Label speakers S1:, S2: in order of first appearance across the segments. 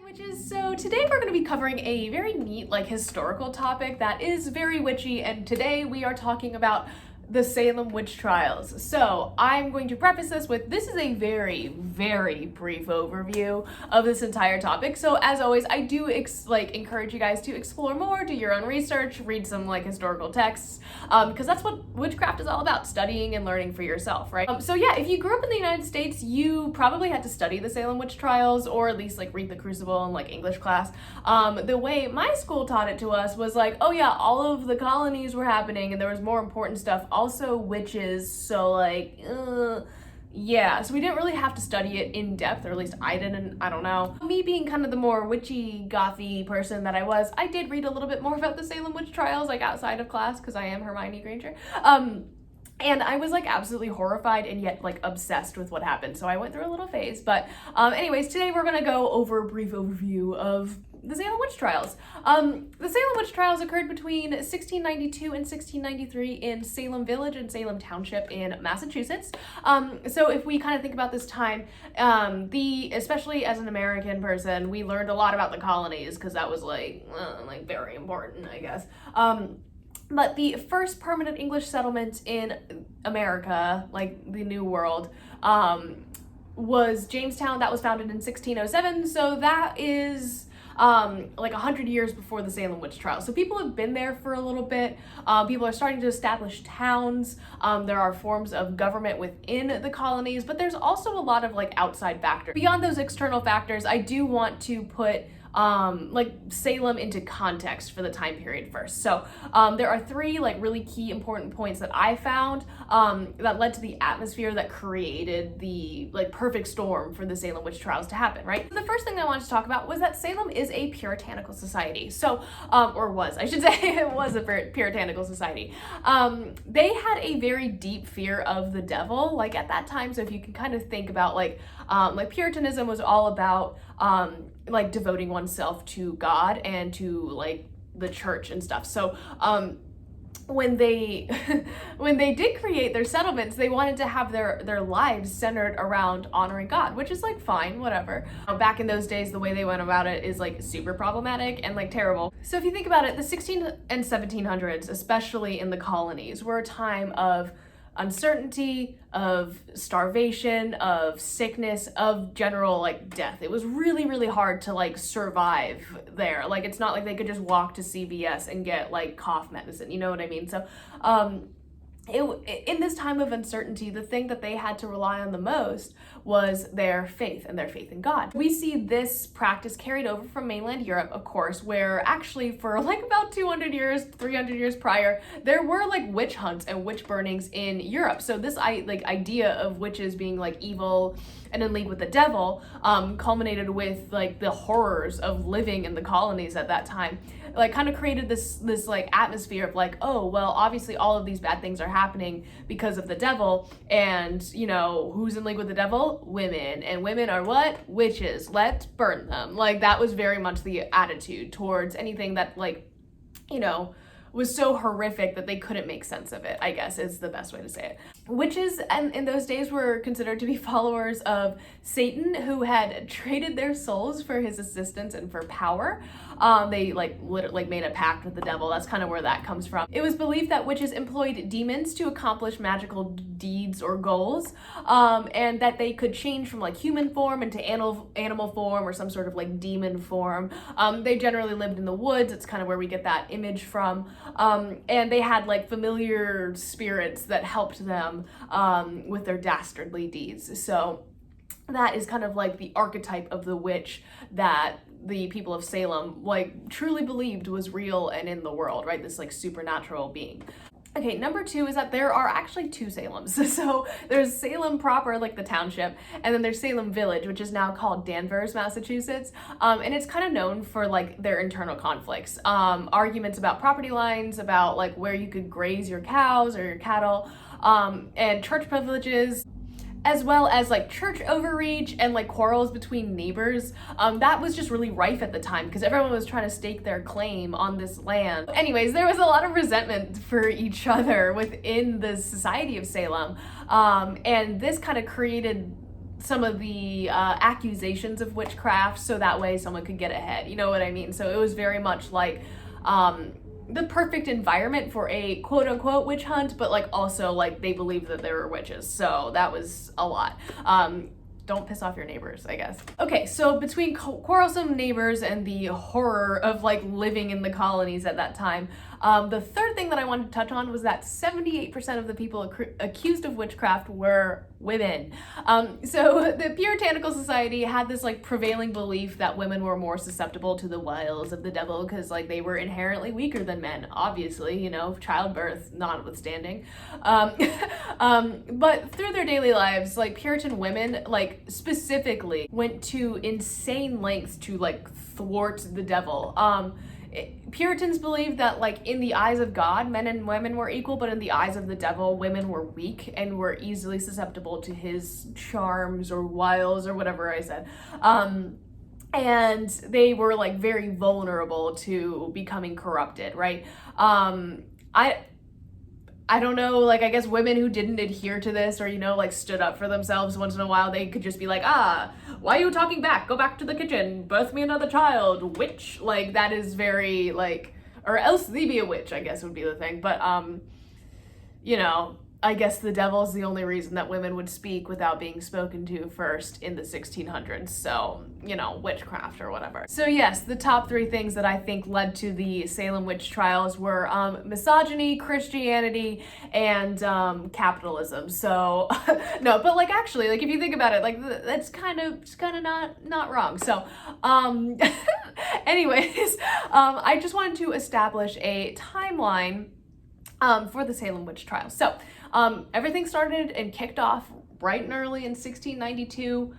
S1: Witches. So today we're going to be covering a very neat historical topic that is very witchy, and today we are talking about the Salem Witch Trials. So I'm going to preface this is a very, very brief overview of this entire topic. So as always, I do encourage you guys to explore more, do your own research, read some historical texts, because that's what witchcraft is all about, studying and learning for yourself, right? So yeah, if you grew up in the United States, you probably had to study the Salem Witch Trials, or at least read the Crucible in English class. The way my school taught it to us was oh yeah, all of the colonies were happening and there was more important stuff, also witches, so yeah, so we didn't really have to study it in depth, or at least I didn't. I don't know. Me being kind of the more witchy, gothy person that I was, I did read a little bit more about the Salem Witch Trials, outside of class, because I am Hermione Granger. And I was absolutely horrified and yet obsessed with what happened. So I went through a little phase. But anyways, today we're gonna go over a brief overview of the Salem Witch Trials. The Salem Witch Trials occurred between 1692 and 1693 in Salem Village and Salem Township in Massachusetts. So if we kind of think about this time, especially as an American person, we learned a lot about the colonies because that was very important, I guess. But the first permanent English settlement in America, the New World, was Jamestown. That was founded in 1607. So that is 100 years before the Salem Witch Trials. So people have been there for a little bit. People are starting to establish towns. There are forms of government within the colonies, but there's also a lot of outside factors. Beyond those external factors, I do want to put Salem into context for the time period first. So there are three really key important points that I found that led to the atmosphere that created the perfect storm for the Salem Witch Trials to happen, right? The first thing I wanted to talk about was that Salem is a puritanical society. So, or was, I should say, it was a puritanical society. They had a very deep fear of the devil, at that time. So if you can kind of think about Puritanism was all about devoting oneself to God and to the church and stuff. So when they did create their settlements, they wanted to have their lives centered around honoring God, which is fine, whatever. Back in those days, the way they went about it is super problematic and terrible. So if you think about it, the 16 and 1700s, especially in the colonies, were a time of uncertainty, of starvation, of sickness, of general death. It was really, really hard to survive there. It's not they could just walk to CVS and get cough medicine, you know what I mean? So in this time of uncertainty, the thing that they had to rely on the most was their faith and their faith in God. We see this practice carried over from mainland Europe, of course, where actually for about 200 years, 300 years prior, there were witch hunts and witch burnings in Europe. So this idea of witches being evil and in league with the devil culminated with the horrors of living in the colonies at that time. Kind of created this atmosphere of oh, well, obviously all of these bad things are happening because of the devil, and who's in league with the devil? Women. And women are what? Witches. Let's burn them. That was very much the attitude towards anything that was so horrific that they couldn't make sense of it, I guess is the best way to say it. Witches in those days were considered to be followers of Satan, who had traded their souls for his assistance and for power. They literally made a pact with the devil. That's kind of where that comes from. It was believed that witches employed demons to accomplish magical deeds or goals, and that they could change from human form into animal form or some sort of demon form. They generally lived in the woods. It's kind of where we get that image from. And they had familiar spirits that helped them with their dastardly deeds. So that is kind of the archetype of the witch that the people of Salem truly believed was real and in the world, right? This supernatural being. Okay, number two is that there are actually two Salems. So there's Salem proper, the township, and then there's Salem Village, which is now called Danvers, Massachusetts. And it's kind of known for their internal conflicts, arguments about property lines, about where you could graze your cows or your cattle, and church privileges, as well as church overreach and quarrels between neighbors. That was just really rife at the time because everyone was trying to stake their claim on this land. Anyways, there was a lot of resentment for each other within the society of Salem, and this kind of created some of the accusations of witchcraft so that way someone could get ahead. You know what I mean? So it was very much like the perfect environment for a quote unquote witch hunt, but like also like they believed that there were witches. So that was a lot. Don't piss off your neighbors, I guess. Okay, so between quarrelsome neighbors and the horror of like living in the colonies at that time, the third thing that I wanted to touch on was that 78% of the people accused of witchcraft were women. So the Puritanical Society had this like prevailing belief that women were more susceptible to the wiles of the devil because like they were inherently weaker than men, obviously, you know, childbirth notwithstanding. But through their daily lives, like Puritan women, like specifically went to insane lengths to like thwart the devil. Puritans believed that like in the eyes of God, men and women were equal, but in the eyes of the devil, women were weak and were easily susceptible to his charms or wiles or whatever I said. And they were like very vulnerable to becoming corrupted, right? I don't know, like, I guess women who didn't adhere to this or, you know, like stood up for themselves once in a while, they could just be like, why are you talking back? Go back to the kitchen, birth me another child, witch. Like, that is very, like, or else thee be a witch, I guess would be the thing. But, you know, I guess the devil's the only reason that women would speak without being spoken to first in the 1600s. So, you know, witchcraft or whatever. So yes, the top three things that I think led to the Salem Witch Trials were misogyny, Christianity, and capitalism. So, no, but like actually, like if you think about it, like that's kind of not wrong. So, anyways, I just wanted to establish a timeline for the Salem Witch Trials. So, everything started and kicked off bright and early in 1692,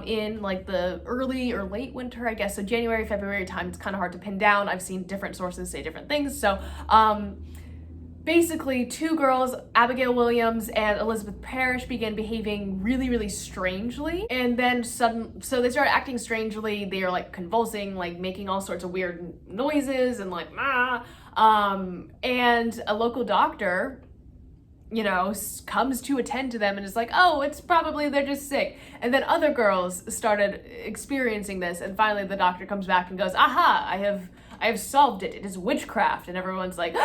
S1: in like the early or late winter, I guess. So January, February time, it's kind of hard to pin down. I've seen different sources say different things. So, basically two girls, Abigail Williams and Elizabeth Parish, began behaving really, really strangely. And then so they started acting strangely. They are like convulsing, like making all sorts of weird noises and like, and a local doctor, you know, comes to attend to them and is like, oh, it's probably they're just sick. And then other girls started experiencing this, and finally the doctor comes back and goes, aha, I have solved it. It is witchcraft. And everyone's like,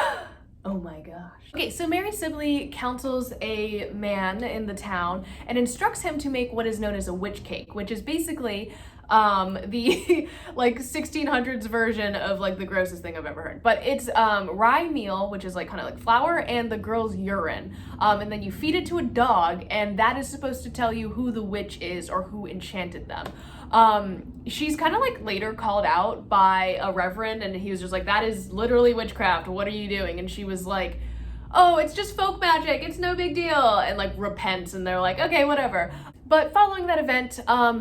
S1: oh my gosh. Okay, so Mary Sibley counsels a man in the town and instructs him to make what is known as a witch cake, which is basically the like 1600s version of like the grossest thing I've ever heard. But it's rye meal, which is like kind of like flour, and the girl's urine. And then you feed it to a dog, and that is supposed to tell you who the witch is or who enchanted them. She's kind of like later called out by a reverend, and he was just like, that is literally witchcraft. What are you doing? And she was like, oh, it's just folk magic. It's no big deal. And like repents, and they're like, okay, whatever. But following that event,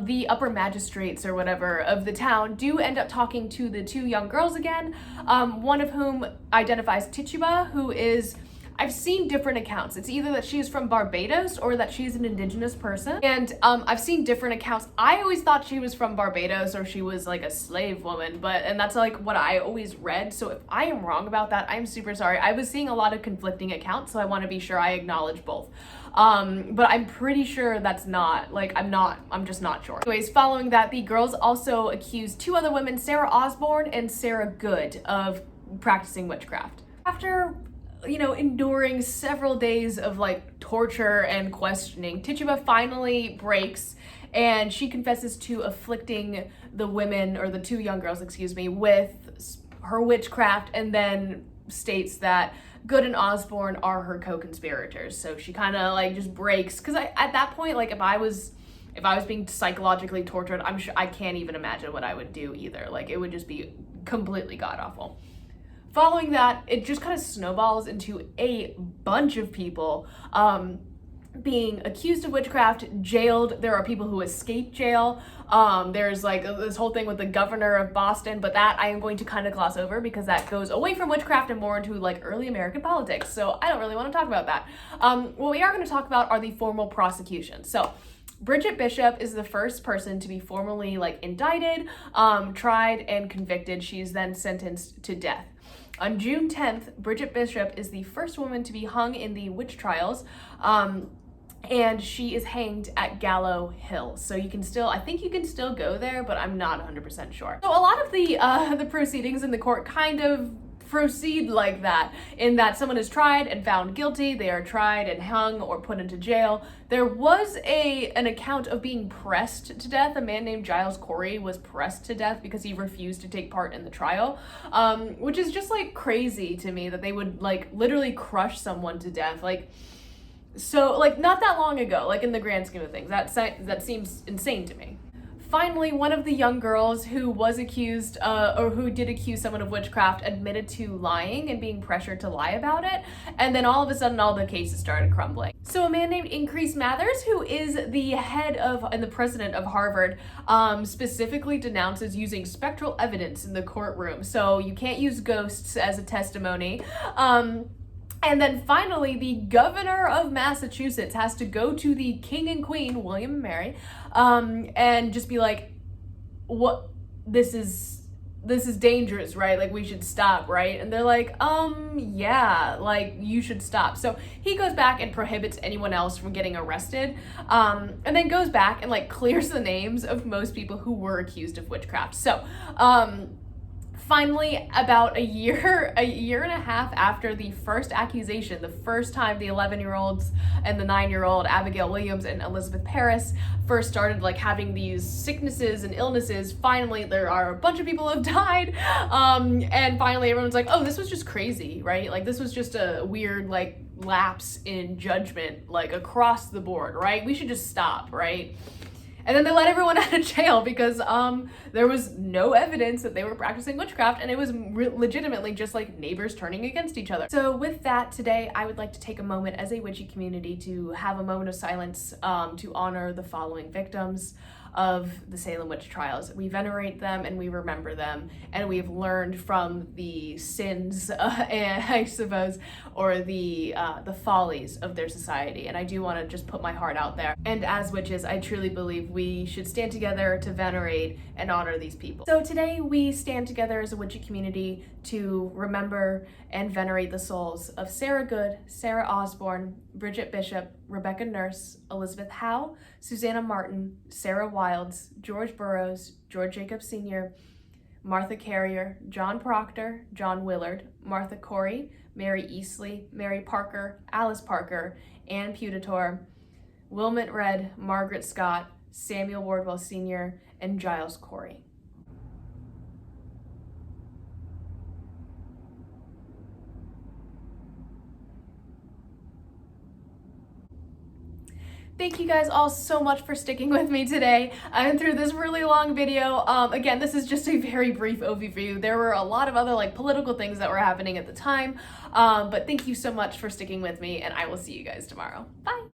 S1: the upper magistrates or whatever of the town do end up talking to the two young girls again, one of whom identifies Tituba, who is, I've seen different accounts. It's either that she's from Barbados or that she's an indigenous person. And I've seen different accounts. I always thought she was from Barbados or she was like a slave woman, and that's like what I always read. So if I am wrong about that, I'm super sorry. I was seeing a lot of conflicting accounts, so I want to be sure I acknowledge both. But I'm pretty sure that's not, like, I'm just not sure. Anyways, following that, the girls also accused two other women, Sarah Osborne and Sarah Good, of practicing witchcraft. After, you know, enduring several days of like torture and questioning, Tituba finally breaks and she confesses to afflicting the women, or the two young girls, excuse me, with her witchcraft, and then states that Good and Osborne are her co-conspirators. So she kind of like just breaks, because at that point, like if I was being psychologically tortured, I'm sure I can't even imagine what I would do either. Like it would just be completely god-awful. Following that, it just kind of snowballs into a bunch of people being accused of witchcraft, jailed. There are people who escape jail. There's like this whole thing with the governor of Boston, but that I am going to kind of gloss over because that goes away from witchcraft and more into like early American politics. So I don't really want to talk about that. What we are going to talk about are the formal prosecutions. So Bridget Bishop is the first person to be formally like indicted, tried, and convicted. She's then sentenced to death. On June 10th, Bridget Bishop is the first woman to be hung in the witch trials. and she is hanged at Gallow Hill. So you can still, I think you can still go there, but I'm not 100% sure. So a lot of the proceedings in the court kind of proceed like that, in that someone is tried and found guilty, they are tried and hung or put into jail. There was an account of being pressed to death. A man named Giles Corey was pressed to death because he refused to take part in the trial, which is just like crazy to me that they would like literally crush someone to death. Like, so like not that long ago, like in the grand scheme of things, that seems insane to me. Finally, one of the young girls who was accused, or who did accuse someone of witchcraft, admitted to lying and being pressured to lie about it. And then all of a sudden, all the cases started crumbling. So a man named Increase Mathers, who is the head of and the president of Harvard, specifically denounces using spectral evidence in the courtroom. So you can't use ghosts as a testimony. And then finally, the governor of Massachusetts has to go to the king and queen, William and Mary, and just be like, "What? This is dangerous, right? Like, we should stop, right?" And they're like, yeah, like, you should stop." So he goes back and prohibits anyone else from getting arrested, and then goes back and like clears the names of most people who were accused of witchcraft. So, finally, about a year and a half after the first accusation, the first time the 11-year-olds and the 9-year-old Abigail Williams and Elizabeth Parish first started like having these sicknesses and illnesses, finally there are a bunch of people who have died, and finally everyone's like, oh, this was just crazy, right? Like, this was just a weird like lapse in judgment, like across the board, right? We should just stop, right? And then they let everyone out of jail because there was no evidence that they were practicing witchcraft, and it was legitimately just like neighbors turning against each other. So with that, today I would like to take a moment as a witchy community to have a moment of silence to honor the following victims of the Salem Witch Trials. We venerate them and we remember them, and we've learned from the sins, and I suppose, or the follies of their society. And I do want to just put my heart out there. And as witches, I truly believe we should stand together to venerate and honor these people. So today we stand together as a witchy community to remember and venerate the souls of Sarah Good, Sarah Osborne, Bridget Bishop, Rebecca Nurse, Elizabeth Howe, Susanna Martin, Sarah Wilds, George Burroughs, George Jacobs Sr., Martha Carrier, John Proctor, John Willard, Martha Corey, Mary Eastley, Mary Parker, Alice Parker, Ann Putator, Wilmot Red, Margaret Scott, Samuel Wardwell Sr., and Giles Corey. Thank you guys all so much for sticking with me today and through this really long video. Again, this is just a very brief overview. There were a lot of other like political things that were happening at the time, but thank you so much for sticking with me, and I will see you guys tomorrow. Bye!